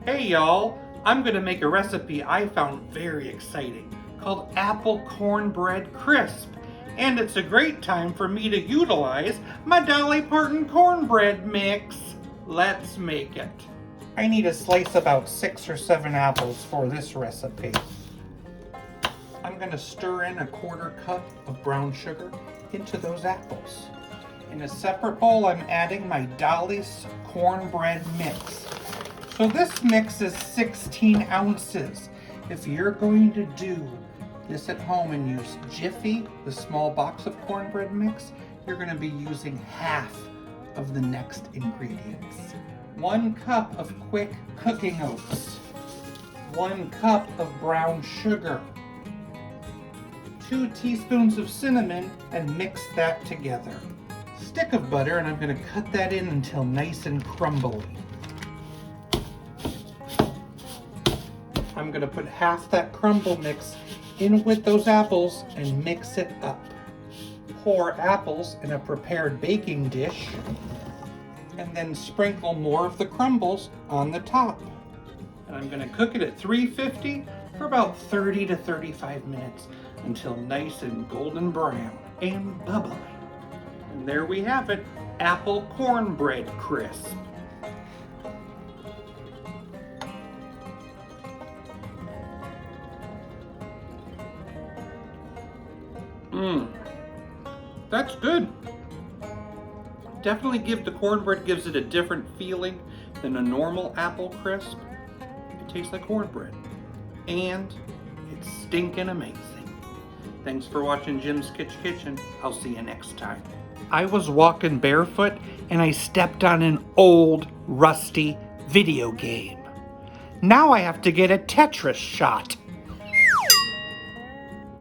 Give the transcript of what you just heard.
Hey y'all, I'm gonna make a recipe I found very exciting called apple cornbread crisp. And it's a great time for me to utilize my Dolly Parton cornbread mix. Let's make it. I need to slice about 6 or 7 apples for this recipe. I'm gonna stir in a 1/4 cup of brown sugar into those apples. In a separate bowl, I'm adding my Dolly's cornbread mix. So this mix is 16 ounces. If you're going to do this at home and use Jiffy, the small box of cornbread mix, you're going to be using half of the next ingredients. 1 cup of quick cooking oats. 1 cup of brown sugar. 2 teaspoons of cinnamon, and mix that together. Stick of butter, and I'm going to cut that in until nice and crumbly. I'm going to put half that crumble mix in with those apples and mix it up. Pour apples in a prepared baking dish and then sprinkle more of the crumbles on the top. And I'm going to cook it at 350 for about 30 to 35 minutes until nice and golden brown and bubbly. And there we have it, apple cornbread crisp. That's good. Definitely the cornbread gives it a different feeling than a normal apple crisp. It tastes like cornbread. And it's stinking amazing. Thanks for watching Jim's Kitchen. I'll see you next time. I was walking barefoot and I stepped on an old, rusty video game. Now I have to get a Tetris shot.